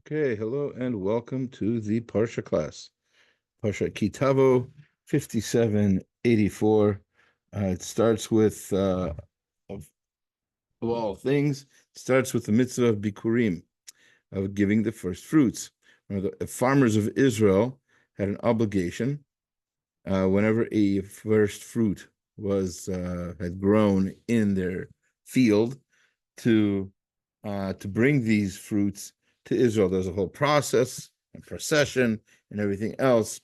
Okay, hello and welcome to the Parsha class. Parsha Ki Tavo 5784. It starts with, of all things, starts with the mitzvah of Bikurim, of giving the first fruits. The farmers of Israel had an obligation whenever a first fruit had grown in their field to bring these fruits to Israel. There's a whole process and procession and everything else.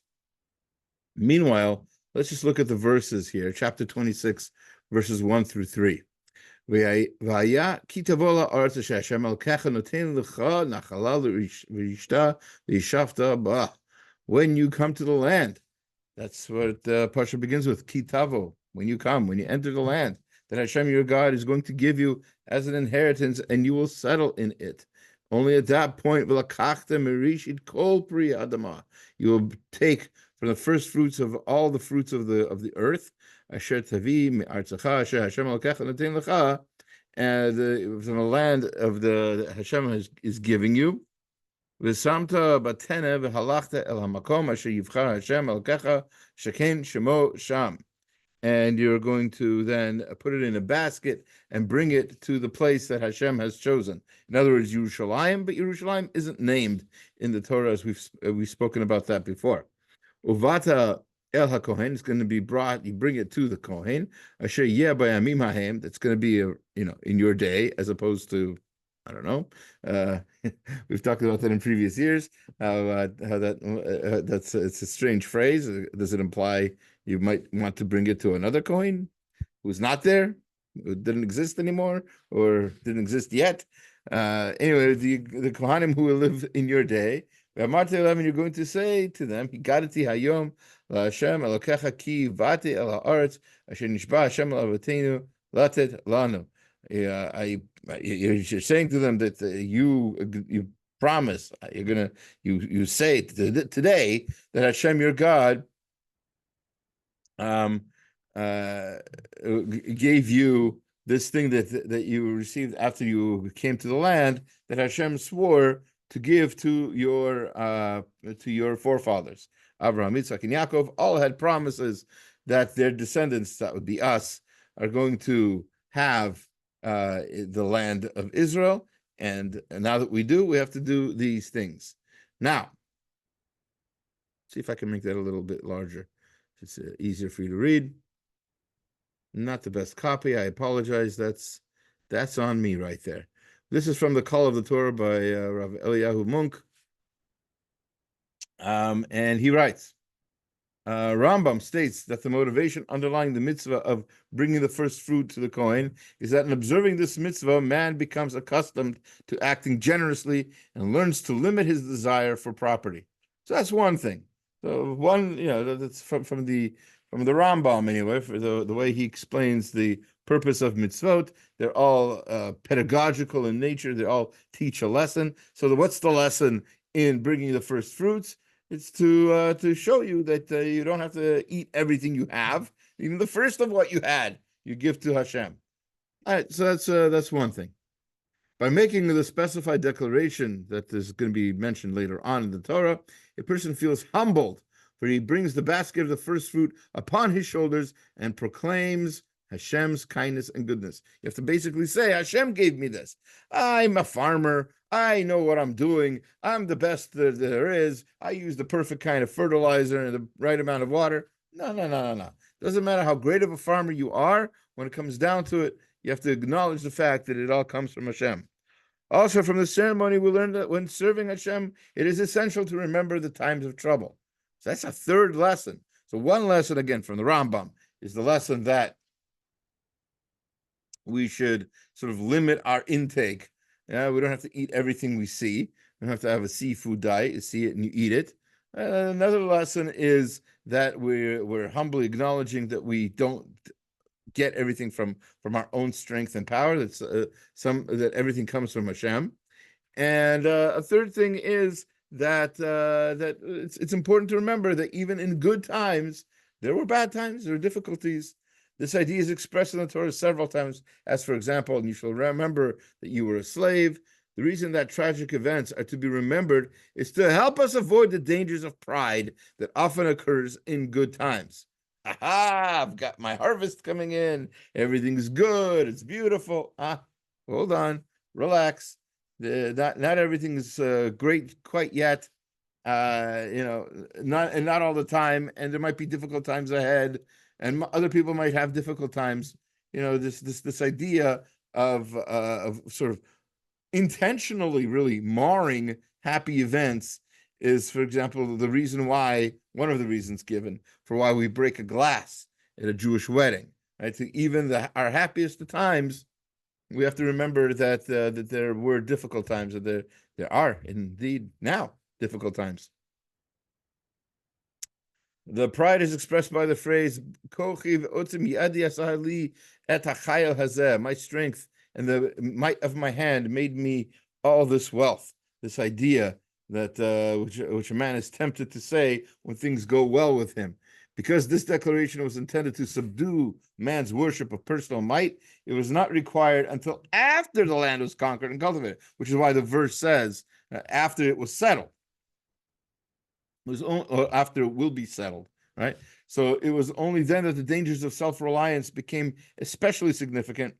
Meanwhile, let's just look at the verses here, chapter 26, verses 1 through 3. Ki Tavo Class Hashem Elokecha noten lecha nachala l'rishta v'yishavta ba. When you come to the land, that's what Parsha begins with. Ki Tavo, when you enter the land, that Hashem your God is going to give you as an inheritance, and you will settle in it. Only at that point, you will take from the first fruits of all the fruits of the earth, from the land of the Hashem is giving you. V'samta batene v'halachta el hamakom asher yivchar Hashem elokecha sheken shemo sham. And you're going to then put it in a basket and bring it to the place that Hashem has chosen. In other words, Yerushalayim, but Yerushalayim isn't named in the Torah, as we've spoken about that before. Uvata el hakohen is going to be brought. You bring it to the kohen. Asher yeh bayamim hahem. That's going to be in your day, as opposed to, I don't know. We've talked about that in previous years. How that's it's a strange phrase. Does it imply you might want to bring it to another Kohen who's not there, who didn't exist anymore, or didn't exist yet? Anyway, the Kohanim who will live in your day, you're going to say to them, "Higadati hayom laHashem Elokecha ki vati el haaretz asher nishba Hashem l'avotenu latet lanu." You're saying to them that you promise, you say today that Hashem your God gave you this thing that you received after you came to the land, that Hashem swore to give to your forefathers. Abraham, Yitzhak, and Yaakov all had promises that their descendants, that would be us, are going to have the land of Israel. And now that we do, we have to do these things. Now, see if I can make that a little bit larger. It's easier for you to read. Not the best copy. I apologize. That's on me right there. This is from the Call of the Torah by Rav Eliyahu Munk. And he writes, Rambam states that the motivation underlying the mitzvah of bringing the first fruit to the Kohen is that in observing this mitzvah, man becomes accustomed to acting generously and learns to limit his desire for property. So that's one thing. So that's from the Rambam anyway, for the way he explains the purpose of mitzvot. They're all pedagogical in nature. They all teach a lesson. So what's the lesson in bringing the first fruits? It's to show you that you don't have to eat everything you have. Even the first of what you had, you give to Hashem. All right, so that's one thing. By making the specified declaration that is going to be mentioned later on in the Torah, a person feels humbled, for he brings the basket of the first fruit upon his shoulders and proclaims Hashem's kindness and goodness. You have to basically say, Hashem gave me this. I'm a farmer. I know what I'm doing. I'm the best that there is. I use the perfect kind of fertilizer and the right amount of water. No. Doesn't matter how great of a farmer you are. When it comes down to it, you have to acknowledge the fact that it all comes from Hashem. Also, from the ceremony, we learned that when serving Hashem, it is essential to remember the times of trouble. So that's a third lesson. So one lesson, again, from the Rambam, is the lesson that we should sort of limit our intake. We don't have to eat everything we see. We don't have to have a seafood diet. You see it and you eat it. Another lesson is that we're humbly acknowledging that we don't get everything from our own strength and power. That's that everything comes from Hashem. And a third thing is that it's important to remember that even in good times, there were bad times, there were difficulties. This idea is expressed in the Torah several times, as for example, and you shall remember that you were a slave. The reason that tragic events are to be remembered is to help us avoid the dangers of pride that often occurs in good times. Aha, I've got my harvest coming in. Everything's good. It's beautiful. Hold on. Relax. Not everything is great quite yet. Not all the time, and there might be difficult times ahead, and other people might have difficult times. This idea of sort of intentionally really marring happy events is, for example, one of the reasons given for why we break a glass at a Jewish wedding. Right? So even our happiest of times, we have to remember that there were difficult times, that there are indeed now difficult times. The pride is expressed by the phrase "Kochi v'otzim yadi asah li et hachayil hazeh." My strength and the might of my hand made me all this wealth. This idea that which a man is tempted to say when things go well with him. Because this declaration was intended to subdue man's worship of personal might, it was not required until after the land was conquered and cultivated, which is why the verse says, after it was settled. It was or after it will be settled, right? So it was only then that the dangers of self-reliance became especially significant.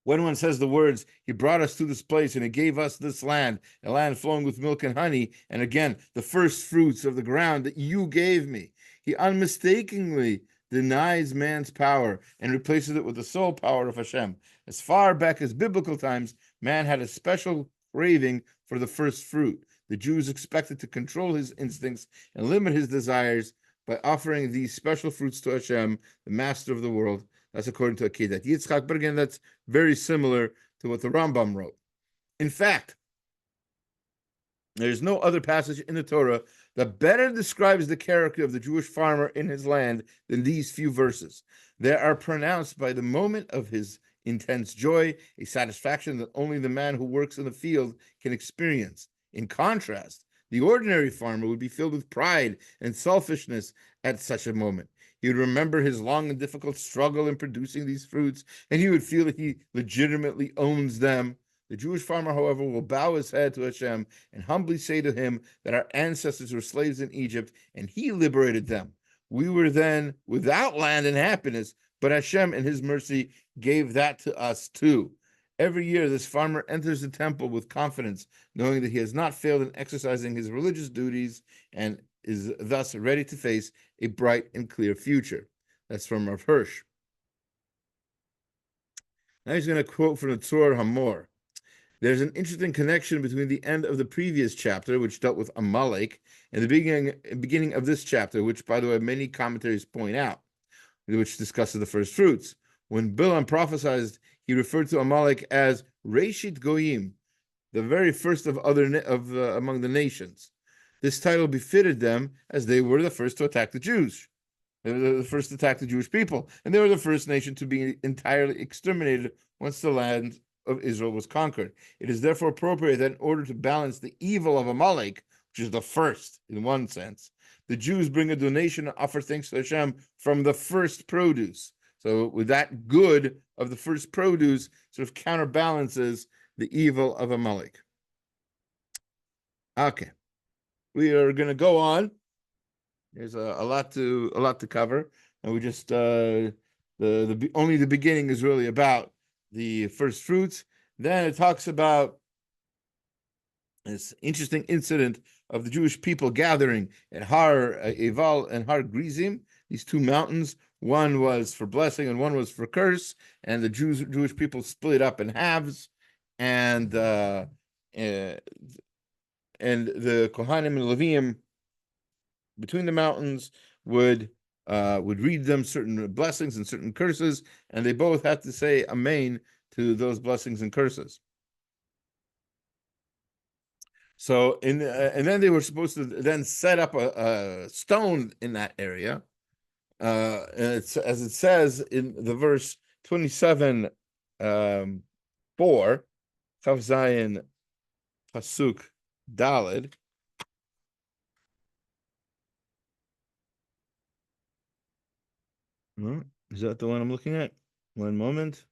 When one says the words, he brought us to this place and he gave us this land, a land flowing with milk and honey, and again, the first fruits of the ground that you gave me, he unmistakingly denies man's power and replaces it with the sole power of Hashem. As far back as biblical times, man had a special craving for the first fruit. The Jews expected to control his instincts and limit his desires by offering these special fruits to Hashem, the master of the world. That's according to Akedat Yitzchak, but again, that's very similar to what the Rambam wrote. In fact, there's no other passage in the Torah that better describes the character of the Jewish farmer in his land than these few verses. They are pronounced by the moment of his intense joy, a satisfaction that only the man who works in the field can experience. In contrast, the ordinary farmer would be filled with pride and selfishness at such a moment. He would remember his long and difficult struggle in producing these fruits, and he would feel that he legitimately owns them. The Jewish farmer, however, will bow his head to Hashem and humbly say to him that our ancestors were slaves in Egypt, and he liberated them. We were then without land and happiness, but Hashem, in his mercy, gave that to us too. Every year, this farmer enters the temple with confidence, knowing that he has not failed in exercising his religious duties and is thus ready to face a bright and clear future. That's from Rav Hirsch. Now he's going to quote from the Tzor Hamor. There's an interesting connection between the end of the previous chapter, which dealt with Amalek, and the beginning of this chapter, which, by the way, many commentaries point out, which discusses the first fruits. When Bilam prophesied, he referred to Amalek as Reshit Goyim, the very first of among the nations. This title befitted them as they were the first to attack the Jews. They were the first to attack the Jewish people, and they were the first nation to be entirely exterminated once the land of Israel was conquered. It is therefore appropriate that in order to balance the evil of Amalek, which is the first in one sense, the Jews bring a donation and offer thanks to Hashem from the first produce. So with that good of the first produce sort of counterbalances the evil of Amalek. Okay. We are going to go on. There's a lot to cover, and we just only the beginning is really about the first fruits. Then it talks about this interesting incident of the Jewish people gathering at Har Eval and Har Grizim, these two mountains. One was for blessing and one was for curse, and the Jewish people split up in halves, and the Kohanim and Leviim between the mountains would read them certain blessings and certain curses, and they both had to say amen to those blessings and curses. So and then they were supposed to then set up a stone in that area. And it's as it says in the verse 27, 4, Chav Zayin Pasuk Daled. Is that the one I'm looking at? One moment.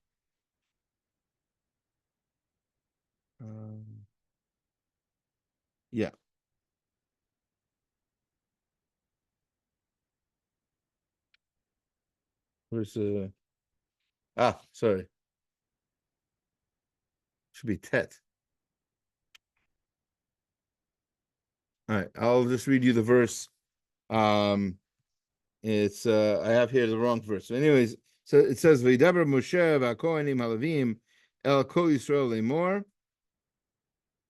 Yeah. Where's sorry. Should be tet. All right, I'll just read you the verse. Um, it's I have here the wrong verse. So anyways, so it says V'yidaber Moshe v'Kohanim halavim el kol Yisrael lemor.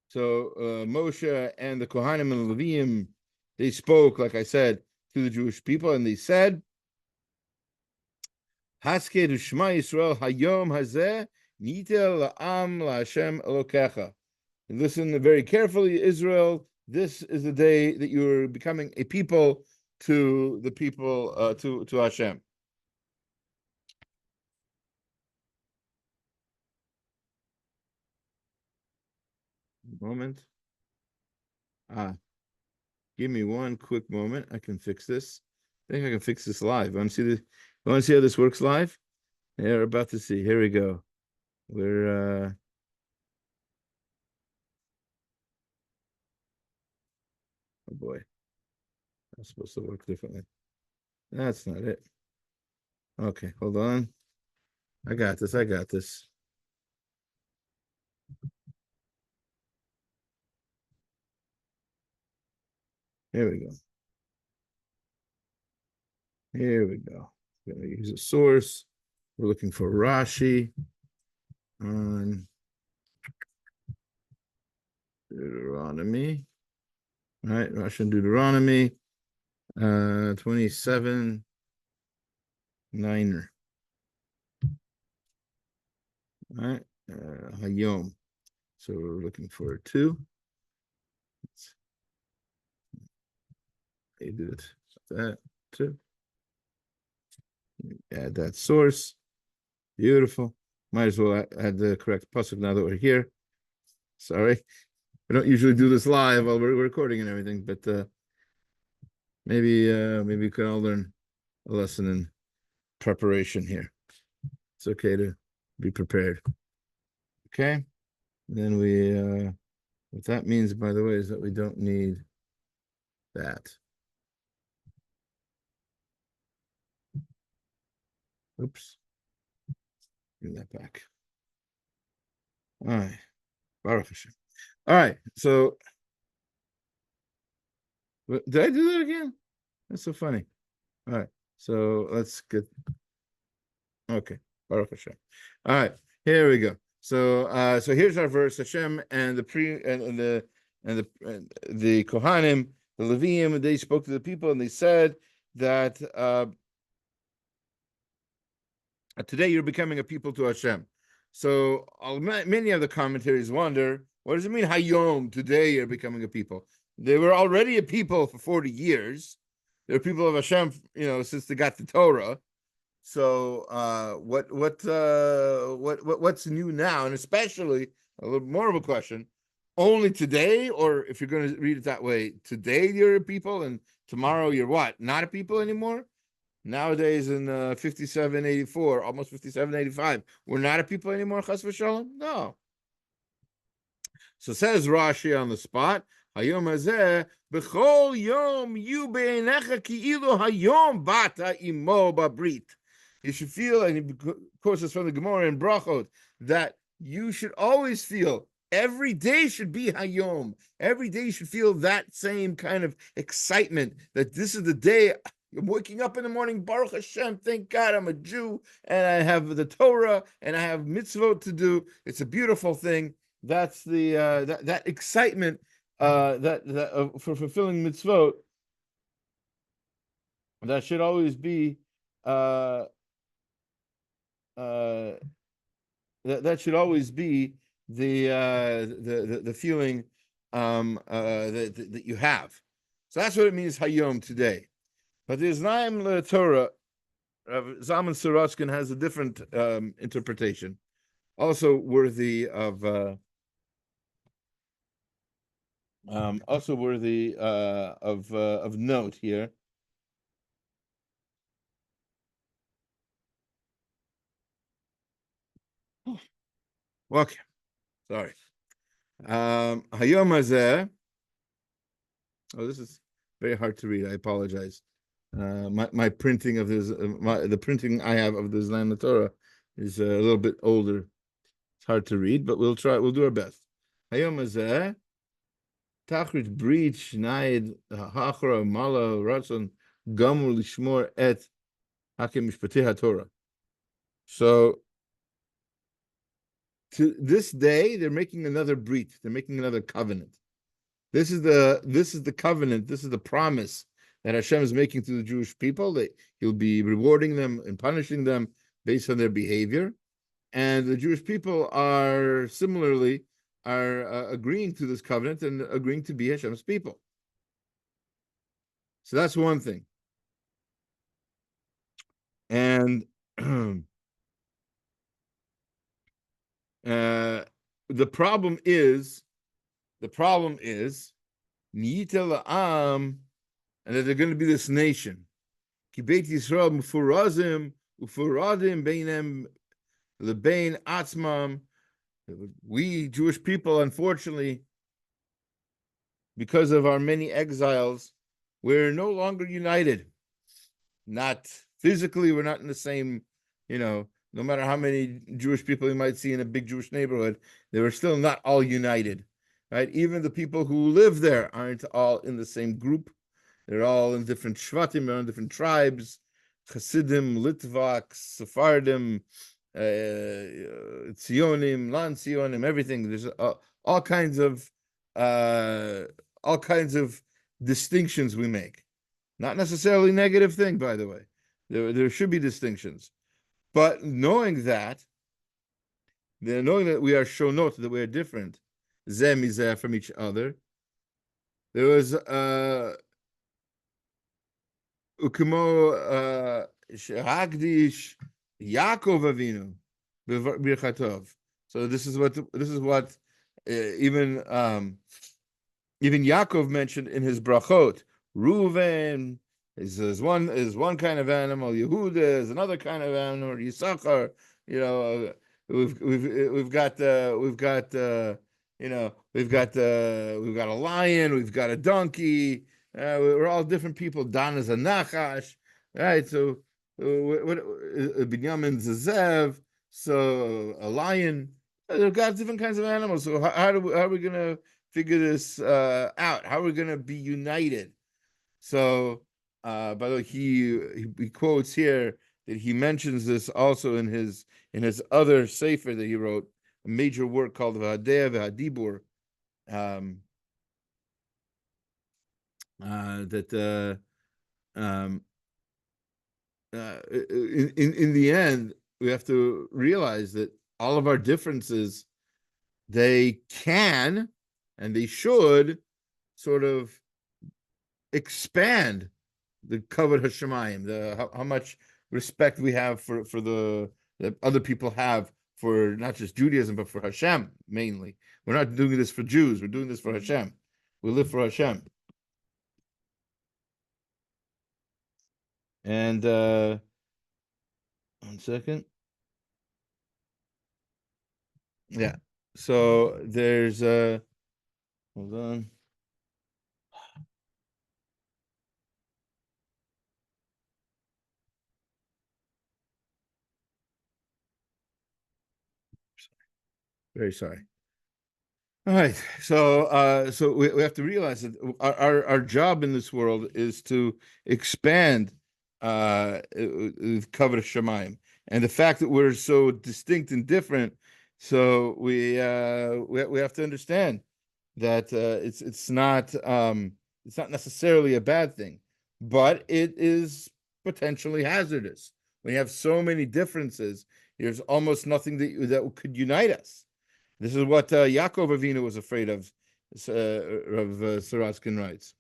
So Moshe and the Kohanim and the Levim, they spoke, like I said, to the Jewish people, and they said, Haskeh Shema Yisrael hayom hazeh nitel la'am la'Hashem Elokecha. Listen very carefully, Israel. This is the day that you're becoming a people to the people, to Hashem. Moment. Give me one quick moment. I can fix this. I think I can fix this live. Want to see this? Want to see how this works live? Yeah, we're about to see. Here we go. We're oh boy, that's supposed to work differently. That's not it. Okay, hold on. I got this. I got this. Here we go. Here we go. We're gonna use a source. We're looking for Rashi on Deuteronomy. All right, Rashi on Deuteronomy 27 9er. All right, Hayom. So we're looking for 2. They did it. That 2. Add that source. Beautiful. Might as well add the correct pasuk now that we're here. Sorry. We don't usually do this live while we're recording and everything, but maybe we can all learn a lesson in preparation here. It's okay to be prepared. Okay. And then we what that means, by the way, is that we don't need that. Oops. Bring that back. All right. Baruch Hashem. All right. So did I do that again? That's so funny. All right. So let's get okay. Baruch Hashem. All right. Here we go. So so here's our verse. Hashem and the Kohanim, the Leviim, they spoke to the people and they said that today you're becoming a people to Hashem. So many of the commentaries wonder, what does it mean, Hayom, today you're becoming a people? They were already a people for 40 years. They're people of Hashem, since they got the Torah. So what's new now? And especially a little more of a question, only today, or if you're going to read it that way, today you're a people and tomorrow you're what? Not a people anymore? Nowadays in 5784, almost 5785, we're not a people anymore, chas v'shalom? No. So says Rashi on the spot, Hayom hazeh, b'chol yom yu be'einecha ki'ilu hayom bata imo babrit. You should feel, and of course it's from the Gemara in Brachot, that you should always feel, every day should be Hayom. Every day you should feel that same kind of excitement, that this is the day I'm waking up in the morning, Baruch Hashem, thank God I'm a Jew, and I have the Torah, and I have mitzvot to do. It's a beautiful thing. That's the that excitement that for fulfilling mitzvot. That should always be that should always be the feeling that you have. So that's what it means Hayom today. But the Znaim Le Torah, Zalman Sorotskin has a different interpretation, also worthy of note here. Okay, sorry. Hayom hazeh. Oh, this is very hard to read. I apologize. My printing of this, the printing I have of the Zlan Torah is a little bit older. It's hard to read, but we'll try. We'll do our best. Hayom hazeh tachrit breach naid hachra mala ratzon gamur lishmor et hakim mishpatei Torah. So to this day, they're making another brit. They're making another covenant. This is the covenant. This is the promise that Hashem is making to the Jewish people, that He'll be rewarding them and punishing them based on their behavior, and the Jewish people are similarly agreeing to this covenant and agreeing to be Hashem's people. So that's one thing. And the problem is Niyita la'am, and that they're going to be this nation. Ki Beit Yisrael mufurazim ufuradim beinem lebein atzmam. We Jewish people, unfortunately, because of our many exiles, we're no longer united. Not physically, we're not in the same, no matter how many Jewish people you might see in a big Jewish neighborhood, they were still not all united, right? Even the people who live there aren't all in the same group. They're all in different shvatim, they're in different tribes, Hasidim, Litvaks, Sephardim, Tzionim, Lan Tzionim, everything. There's all kinds of distinctions we make. Not necessarily negative thing, by the way. There should be distinctions. But knowing that we are shonot, that we are different, zeh mizeh, from each other, there was ukemo hagdish Yaakov Avinu birchatov. So this is what even Yaakov mentioned in his brachot. Reuven is one kind of animal. Yehuda is another kind of animal. Yisachar, we've got a lion. We've got a donkey. We're all different people. Dan is a nachash, right? So Binyamin's a zev. So a lion. They've got different kinds of animals. So how are we going to figure this out? How are we going to be united? So, by the way, he quotes here that he mentions this also in his other sefer that he wrote, a major work called V'Hadeh V'Hadibur, in the end, we have to realize that all of our differences, they can and they should sort of expand the kavod hashemayim, how much respect we have for the that other people have for not just Judaism but for Hashem mainly. We're not doing this for Jews. We're doing this for Hashem. We live for Hashem. And 1 second. Yeah. So there's hold on. Very sorry. All right. So we have to realize that our job in this world is to expand kavod shamayim, and the fact that we're so distinct and different. So we have to understand that it's not necessarily a bad thing, but it is potentially hazardous. When you have so many differences, there's almost nothing that could unite us. This is what Yaakov Avinu was afraid of. Saratskin writes,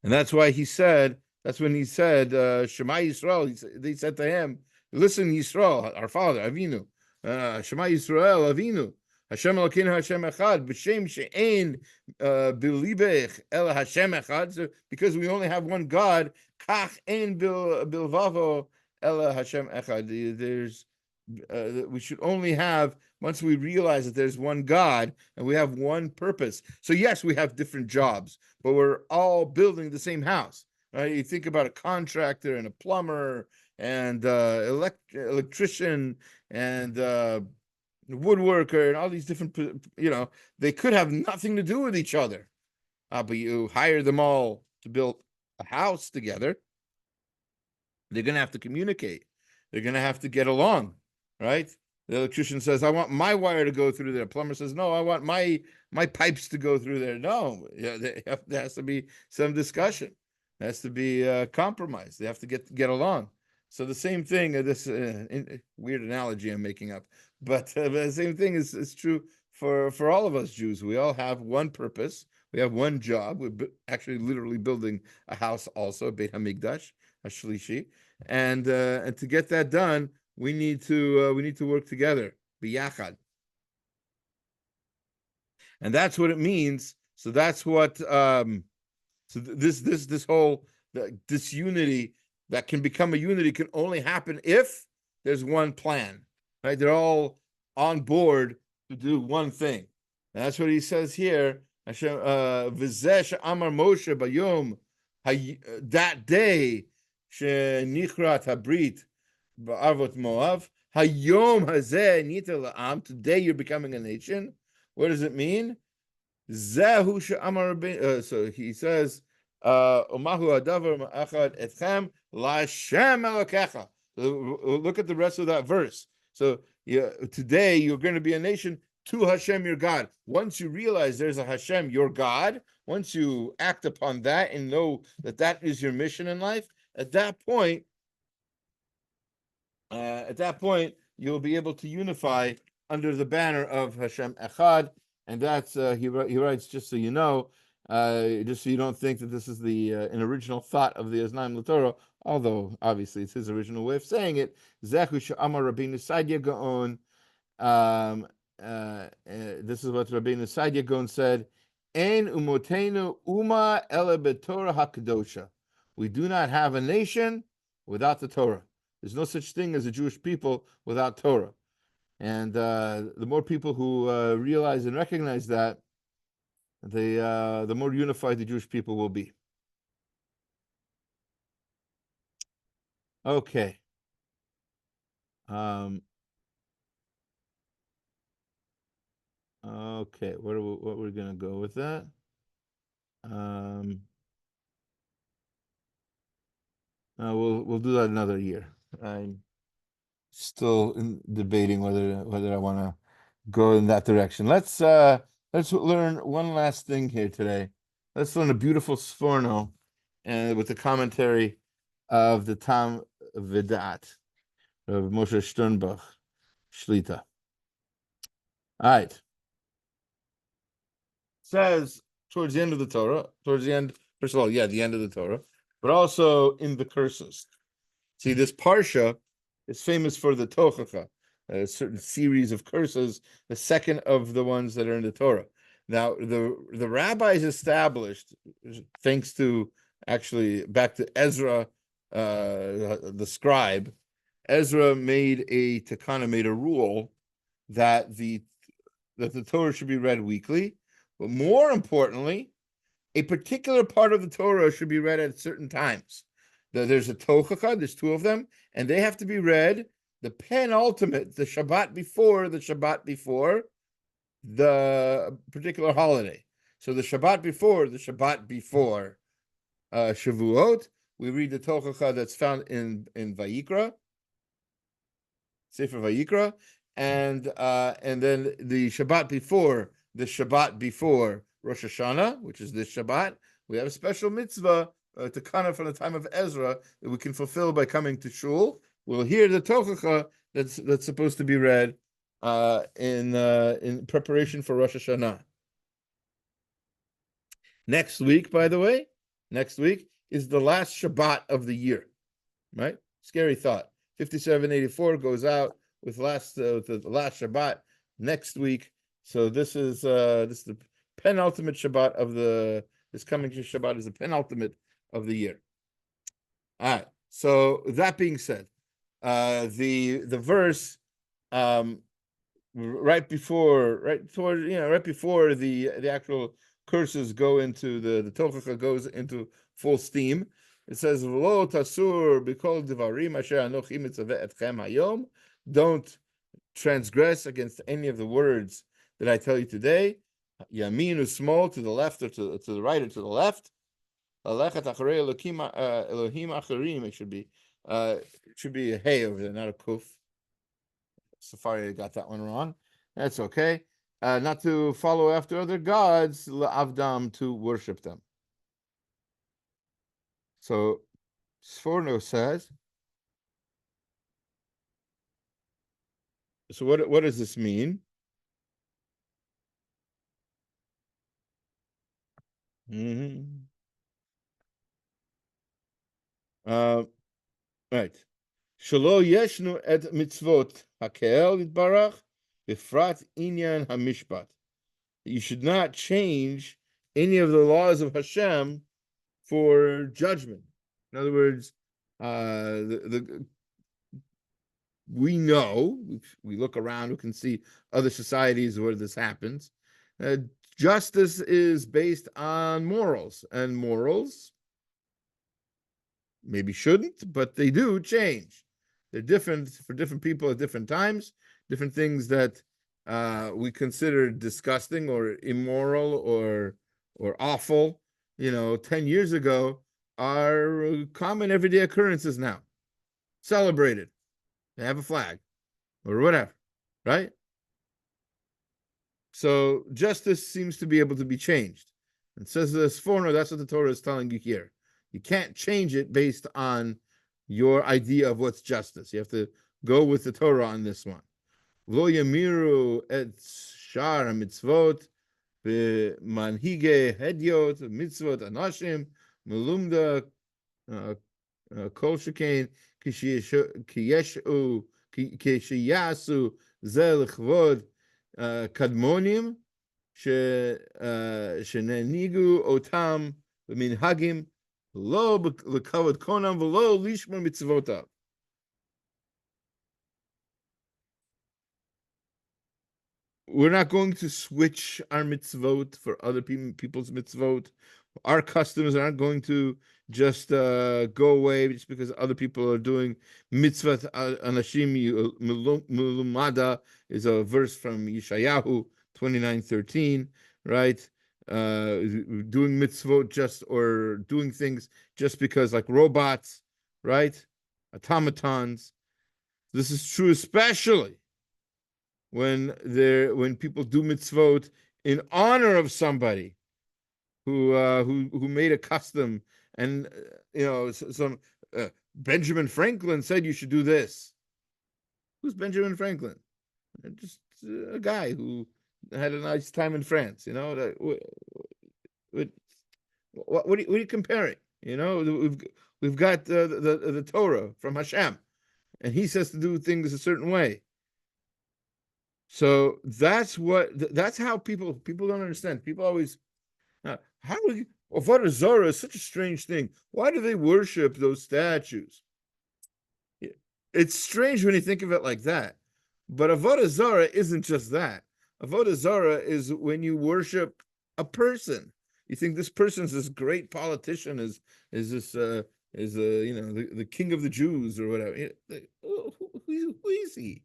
and that's why he said. That's when he said, "Shema Yisrael." They said to him, "Listen, Yisrael, our father Avinu, Shema Yisrael Avinu, Hashem Elokeinu Hashem Echad, b'Shem she'ein b'libech el Hashem Echad." So because we only have one God, kach ein bilvavo el Hashem Echad. we should only have once we realize that there's one God and we have one purpose. So yes, we have different jobs, but we're all building the same house, right? You think about a contractor and a plumber and electrician and woodworker and all these different, they could have nothing to do with each other, but you hire them all to build a house together. They're going to have to communicate. They're going to have to get along, right? The electrician says, "I want my wire to go through there." Plumber says, "No, I want my pipes to go through there." No, there has to be some discussion. There has to be compromise. They have to get along. So the same thing. This weird analogy I'm making up, but the same thing is true for all of us Jews. We all have one purpose. We have one job. We're actually literally building a house, also Beit Hamikdash, a Shlishi, and to get that done, we need to work together, biyachad, and that's what it means. So that's what this whole disunity that can become a unity can only happen if there's one plan, right? They're all on board to do one thing. And that's what he says here. Hashem v'zeh amar Moshe bayom that day shenichrat habrit ba'arvot Moav hayom hazeh nita la'am. Today you're becoming a nation. What does it mean? Zehu she'amar so he says, Omahu adavar ma'achad etchem la'Hashem elokecha. Look at the rest of that verse. So today you're going to be a nation to Hashem your God. Once you realize there's a Hashem your God, once you act upon that and know that that is your mission in life, at that point you'll be able to unify under the banner of Hashem Echad. And that's he writes, just so you know, just so you don't think that this is the an original thought of the Aznaim LaTorah, although obviously it's his original way of saying it. Zechu she'amar Rabbeinu Saadia Gaon. This is what Rabbeinu Saadia Gaon said: Ein umotenu uma ele beTorah hakadosha. We do not have a nation without the Torah. There's no such thing as a Jewish people without Torah. And the more people who realize and recognize that, the more unified the Jewish people will be. Okay. Okay. What we're gonna go with that? We'll do that another year. I'm still debating whether I want to go in that direction. Let's learn one last thing here today. Let's learn a beautiful sforno, and with the commentary of the Tam Vidat of Moshe Sternbach Shlita. All right. Says towards the end of the Torah, first of all, the end of the Torah, but also in the curses. See, this parsha is famous for the tochacha, a certain series of curses, the second of the ones that are in the Torah. Now, the rabbis established, thanks to actually back to Ezra, the scribe, Ezra made a rule that the Torah should be read weekly, but more importantly, a particular part of the Torah should be read at certain times. There's a tochacha, there's two of them, and they have to be read the penultimate, the Shabbat before the particular holiday. So the Shabbat before Shavuot, we read the tochacha that's found in Vayikra, Sefer Vayikra, and then the Shabbat before Rosh Hashanah, which is this Shabbat, we have a special mitzvah to kana from the time of Ezra that we can fulfill by coming to shul. We'll hear the tochacha that's supposed to be read in preparation for Rosh Hashanah. Next week, by the way, is the last Shabbat of the year, right? Scary thought. 5784 goes out with the last Shabbat next week. So this is the penultimate Shabbat of this coming Shabbat is the penultimate of the year. All right. So that being said, the verse um, right before the actual curses go into the tochacha goes into full steam. It says, "Lo tasur b'kol divarim asher anochi mitzaveh etchem hayom." Don't transgress against any of the words that I tell you today. Yamin is small, to the left or to the right or to the left. Alechat acharei Elohim acharim. It should be a hey over there, not a kuf. Safari got that one wrong. That's okay. Not to follow after other gods, la'avdam, to worship them. So Sforno says, so what does this mean? Mm-hmm. Right. Shelo yeshnu et mitzvot hakel itbarach bifrat inyan hamishpat. You should not change any of the laws of Hashem for judgment. In other words, the we know, we look around, we can see other societies where this happens. Justice is based on morals, and morals maybe shouldn't, but they do change. They're different for different people at different times, different things that we consider disgusting or immoral or awful, 10 years ago are common everyday occurrences now, celebrated. They have a flag or whatever, right? So justice seems to be able to be changed. It says this for that's what the Torah is telling you here. You can't change it based on your idea of what's justice. You have to go with the Torah on this one. Lo yamiru et shar mitzvot manhige hedyot mitzvot anashim melumda kol shekain kiyeshu kishiyasu zel chvod kadmonim shenenigu otam b'minhagim lo lekavod konam v'lo lishma mitzvotav. We're not going to switch our mitzvot for other people's mitzvot. Our customs aren't going to just go away just because other people are doing mitzvot anashim mulumada is a verse from Yeshayahu 29:13, right? Doing mitzvot or doing things just because, like robots, right? Automatons. This is true especially when people do mitzvot in honor of somebody who made a custom, and some Benjamin Franklin said you should do this. Who's Benjamin Franklin? Just a guy who had a nice time in France. What are you comparing? We've got the Torah from H-Shem, and he says to do things a certain way. So that's how people don't understand. People always, how do we, Avodah Zarah is such a strange thing. Why do they worship those statues? It's strange when you think of it like that. But Avodah Zarah isn't just that. Avodah Zarah is when you worship a person. You think this person's this great politician, is the king of the Jews or whatever. Who is he?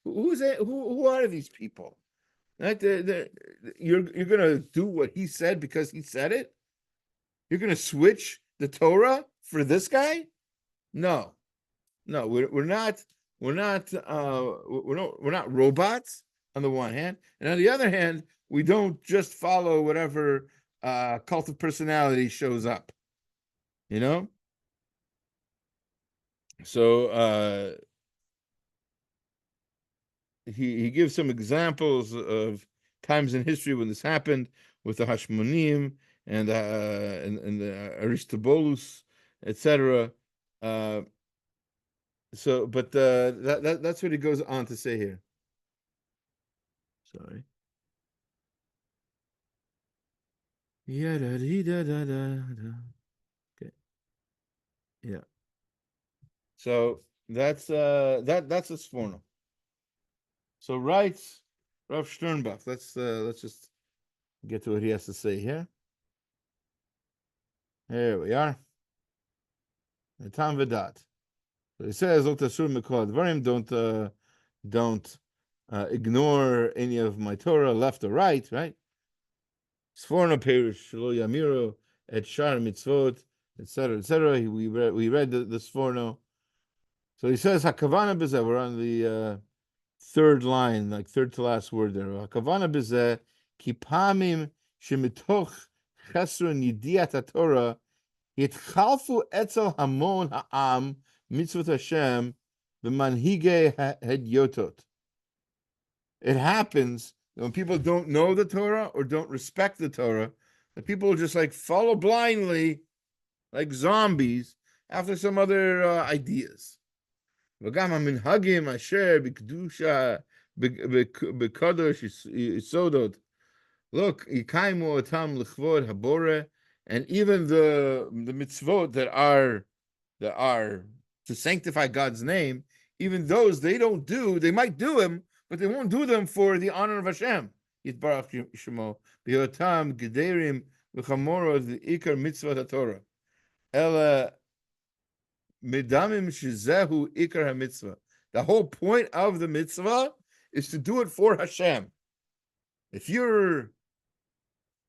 Who are these people? Right? You're going to do what he said because he said it? You're going to switch the Torah for this guy? No, we're not robots on the one hand, and on the other hand, we don't just follow whatever cult of personality shows up. So he gives some examples of times in history when this happened with the Hashmonim and the Aristobulus, etc. But that's what he goes on to say here. Sorry. Okay. Yeah. So that's a sforno. So writes Rav Sternbach. Let's just get to what he has to say here. Here we are. Tam Vedat. So he says, don't ignore any of my Torah, left or right, right? Sforno perish lo yamiru et shar mitzvot, etc., etc. We read the Sforno. So he says, Hakavana b'zeh. We're on the third line, like third to last word there. Hakavana b'zeh ki pamim shemitoch chesron yidiat haTorah yitchalfu etzel hamon ha'am mitzvot Hashem v'manhige hedyotot. It happens when people don't know the Torah or don't respect the Torah, that people just like follow blindly, like zombies, after some other ideas. וגם המנהגים אשר בקדושה, בקדוש יסודות, look, יקיימו אותם לכבוד הבורא, and even the mitzvot that are to sanctify God's name, even those they might do them, but they won't do them for the honor of Hashem. Yitbarach Shemo, b'yotam gederim v'chamorot v'ikar mitzvot haTorah. Ela midamim shezehu ikar hamitzvah. The whole point of the mitzvah is to do it for Hashem. If you're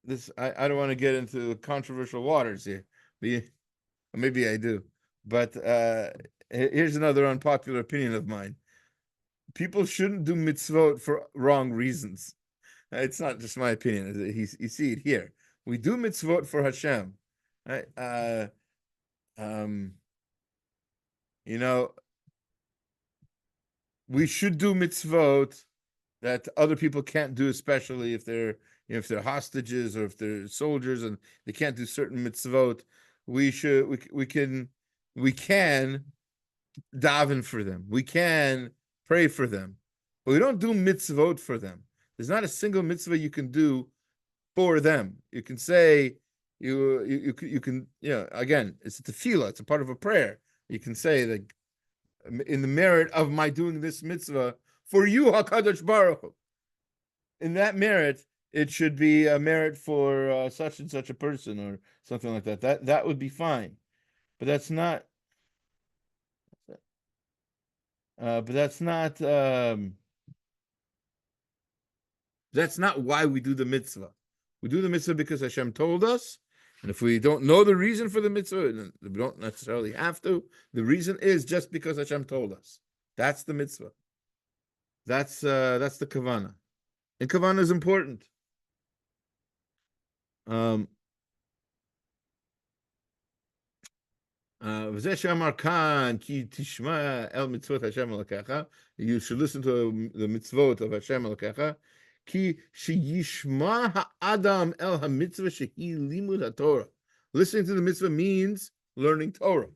this, I don't want to get into controversial waters here. Maybe I do. But here's another unpopular opinion of mine. People shouldn't do mitzvot for wrong reasons. It's not just my opinion. You see it here. We do mitzvot for Hashem. Right? We should do mitzvot that other people can't do, especially if they're hostages or if they're soldiers and they can't do certain mitzvot. We can daven for them. We can pray for them, but we don't do mitzvot for them. There's not a single mitzvah you can do for them. You can say you can again, it's a tefillah. It's a part of a prayer. You can say that in the merit of my doing this mitzvah for you, HaKadosh Baruch Hu. In that merit, it should be a merit for such and such a person or something like that. That would be fine, but that's not. That's not why we do the mitzvah. We do the mitzvah because Hashem told us, and if we don't know the reason for the mitzvah, we don't necessarily have to. The reason is just because Hashem told us. That's the mitzvah. That's the kavana, and kavana is important. You should listen to the mitzvot of Hashem Elokecha. Ki sheyishma ha'adam el hamitzvah shehi limud haTorah. Listening to the mitzvah means learning Torah.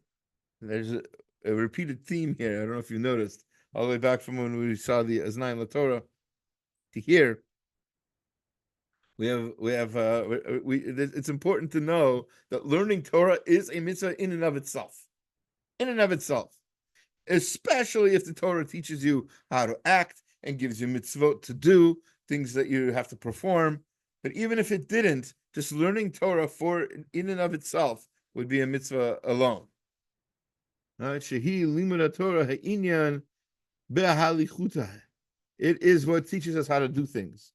There's a repeated theme here. I don't know if you noticed, all the way back from when we saw the Aznaim LaTorah to here. It's important to know that learning Torah is a mitzvah in and of itself. In and of itself. Especially if the Torah teaches you how to act and gives you mitzvot to do, things that you have to perform. But even if it didn't, just learning Torah for in and of itself would be a mitzvah alone. Shehi limud Torah ha'inyan be'halichutah. It is what teaches us how to do things.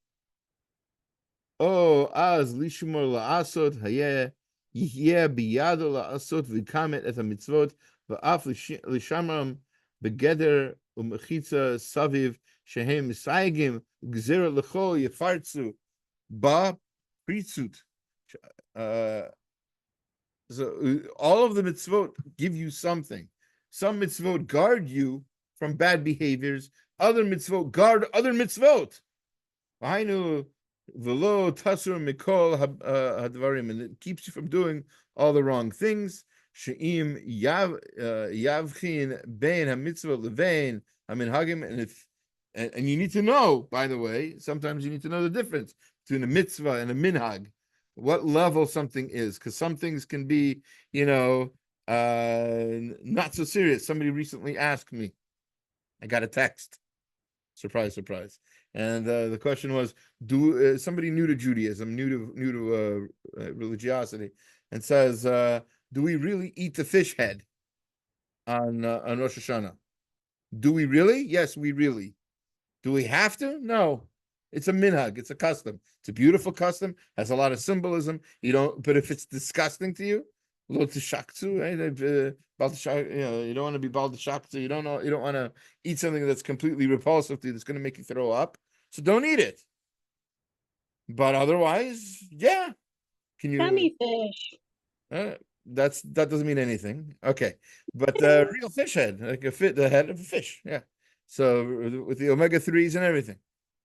Oh, az lishmor la'asot hayeh yihyeh biyado la'asot v'kamet et hamitzvot v'af lishamram begeder umechitza saviv shehem misayigim gzera l'chol yefartzu ba pritzut. So all of the mitzvot give you something. Some mitzvot guard you from bad behaviors. Other mitzvot guard other mitzvot. V'lo tasur mikol hadvarim, and it keeps you from doing all the wrong things. She'im yavchin bein hamitzvah levein haminhagim, and you need to know. By the way, sometimes you need to know the difference between a mitzvah and a minhag, what level something is, because some things can be, not so serious. Somebody recently asked me. I got a text. Surprise, surprise. And the question was, do somebody new to Judaism, new to religiosity, and says, do we really eat the fish head on Rosh Hashanah? Do we really? Yes, we really. Do we have to? No. It's a minhag. It's a custom. It's a beautiful custom. Has a lot of symbolism. You don't. But if it's disgusting to you, lo tishaktsu, right? You don't want to be bal tishaktsu. You don't know. You don't want to eat something that's completely repulsive to you. That's going to make you throw up. So don't eat it. But otherwise, yeah. Can you? Gummy fish. That doesn't mean anything. Okay, but real fish head, like the head of a fish. Yeah. So with the omega-3s and everything,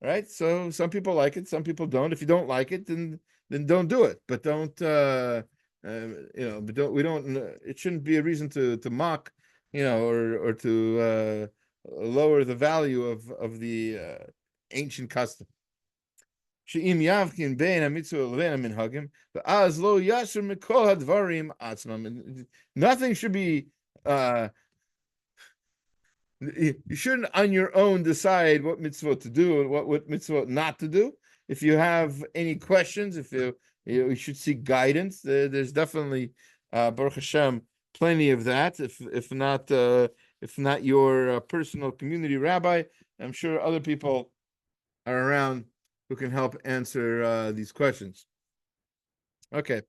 right? So some people like it, some people don't. If you don't like it, then don't do it. But don't but don't we don't. It shouldn't be a reason to mock, or to lower the value of the ancient custom. She'im yavkin bein hamitzvah levein haminhagim, va'az lo yasher mikol hadvarim atzmam. Nothing should be. You shouldn't on your own decide what mitzvah to do and what mitzvah not to do. If you have any questions, if you should seek guidance, there's definitely Baruch Hashem plenty of that. If not your personal community rabbi, I'm sure other people are around who can help answer these questions. Okay.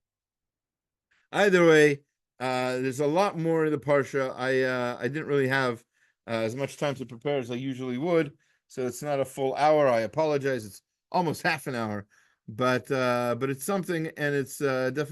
Either way, there's a lot more in the parsha. I didn't really have as much time to prepare as I usually would, so it's not a full hour. I apologize. It's almost half an hour, but it's something, and it's definitely